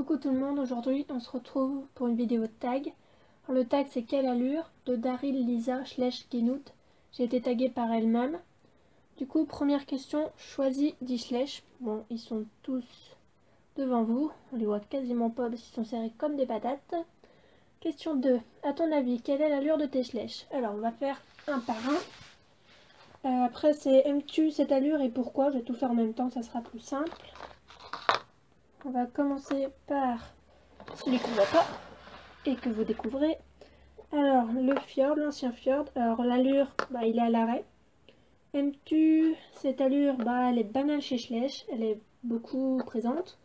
Coucou tout le monde, aujourd'hui on se retrouve pour une vidéo de tag. Alors, le tag c'est Quelle allure de Daryl Lisa Schlecht-Genout. J'ai été taguée par elle-même. Du coup, première question, choisis 10 Schlecht. Bon, ils sont tous devant vous, on les voit quasiment pas parce qu'ils sont serrés comme des patates. Question 2, à ton avis, quelle est l'allure de tes Schlecht? Alors on va faire un par un. Après c'est aimes-tu cette allure et pourquoi? Je vais tout faire en même temps, ça sera plus simple. On va commencer par celui qu'on voit pas et que vous découvrez. Alors, le fjord, l'ancien fjord. Alors, l'allure, il est à l'arrêt. Aimes-tu cette allure? Elle est banale chez Schlecht. Elle est beaucoup présente.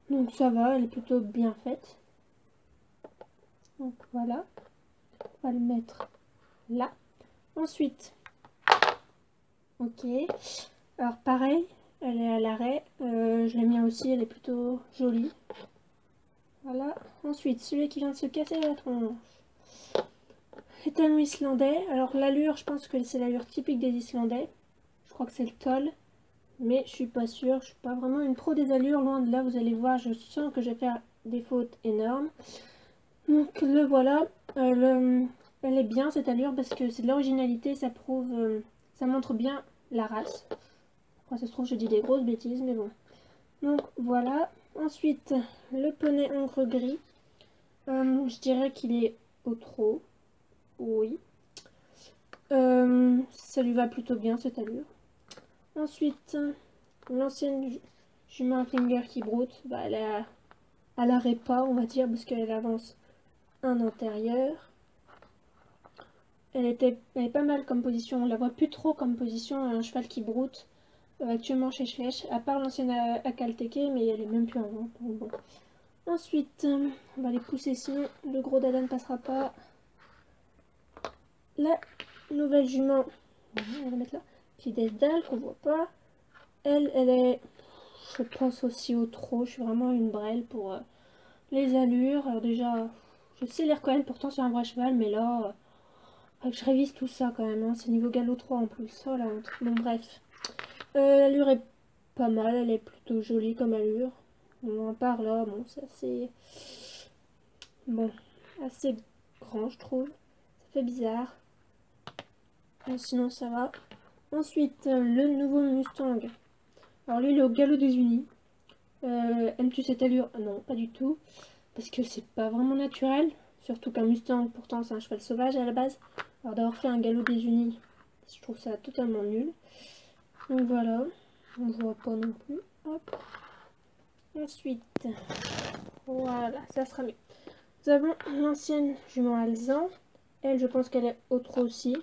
Donc, ça va, elle est plutôt bien faite. Donc, voilà. On va le mettre là. Ensuite, ok. Alors, pareil, elle est à l'arrêt. Je l'aime bien aussi, elle est plutôt jolie. Voilà. Ensuite, celui qui vient de se casser la tronche. C'est un islandais. Alors l'allure, je pense que c'est l'allure typique des Islandais. Je crois que c'est le toll. Mais je suis pas sûre. Je suis pas vraiment une pro des allures. Loin de là, vous allez voir, je sens que je vais faire des fautes énormes. Donc le voilà. Elle est bien cette allure parce que c'est de l'originalité. Ça prouve, ça montre bien la race. Après, ça se trouve, je dis des grosses bêtises, mais bon. Donc voilà. Ensuite, le poney encre gris. Je dirais qu'il est au trot. Oui. Ça lui va plutôt bien cette allure. Ensuite, l'ancienne jument Finger qui broute, elle est à l'arrêt pas, on va dire, parce qu'elle avance un antérieur. Elle est pas mal comme position, on la voit plus trop comme position, un cheval qui broute actuellement chez Schlecht, à part l'ancienne Akalteke, mais elle est même plus en vente. Bon. Ensuite, on va les pousser sinon le gros dada ne passera pas. La nouvelle jument, on va la mettre là, Fidesdal qu'on voit pas. Elle est, je pense aussi au trot. Je suis vraiment une brêle pour les allures. Alors déjà, je sais les reconnaître pourtant c'est un vrai cheval, mais là, faut que je révise tout ça quand même. Hein. C'est niveau galop 3 en plus. Oh la honte. Bon, bref. L'allure est pas mal. Elle est plutôt jolie comme allure. Bon, à part là, bon, c'est assez. Bon, assez grand, je trouve. Ça fait bizarre. Mais sinon, ça va. Ensuite, le nouveau Mustang. Alors lui, il est au galop des unis. Aimes-tu cette allure? Non, pas du tout. Parce que c'est pas vraiment naturel. Surtout qu'un Mustang, pourtant, c'est un cheval sauvage à la base. Alors d'avoir fait un galop des unis, je trouve ça totalement nul. Donc voilà. On voit pas non plus. Hop. Ensuite, voilà, ça sera mieux. Nous avons l'ancienne jument alezan. Elle, je pense qu'elle est au trot aussi.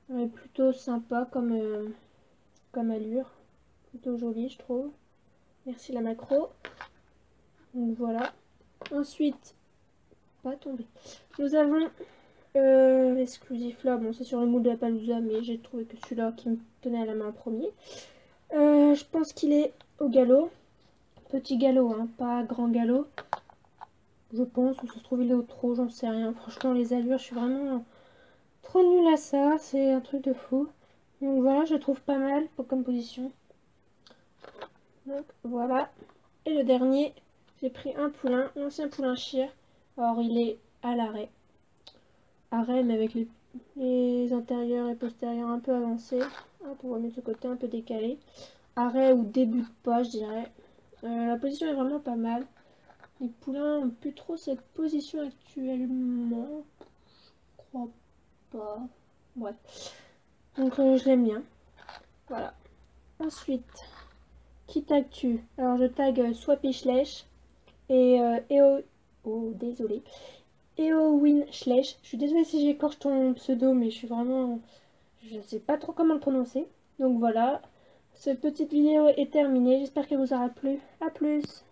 Elle est plutôt sympa comme allure. Plutôt jolie, je trouve. Merci la macro. Donc voilà. Ensuite, pas tombé. Nous avons l'exclusif là. Bon, c'est sur le moule de la Palooza, mais j'ai trouvé que celui-là qui me tenait à la main en premier. Je pense qu'il est au galop. Petit galop, hein, pas grand galop. Je pense, ou ça se trouve il est au trot, j'en sais rien. Franchement, les allures, je suis vraiment trop nulle à ça. C'est un truc de fou. Donc voilà, je trouve pas mal comme position. Donc voilà. Et le dernier, j'ai pris un poulain, l'ancien poulain Chir. Alors il est à l'arrêt. Arrêt, mais avec les antérieurs et postérieurs un peu avancés. Hop, on va mettre ce côté un peu décalé. Arrêt ou début de pas, je dirais. La position est vraiment pas mal. Les poulains n'ont plus trop cette position actuellement. Je crois pas. Bref. Donc je l'aime bien. Voilà. Ensuite, qui tag-tu? Alors je tag Swappy Schlecht et oh, désolé. Eowyn Schlecht. Je suis désolée si j'écorche ton pseudo, mais je suis vraiment. Je sais pas trop comment le prononcer. Donc voilà. Cette petite vidéo est terminée. J'espère qu'elle vous aura plu. A plus!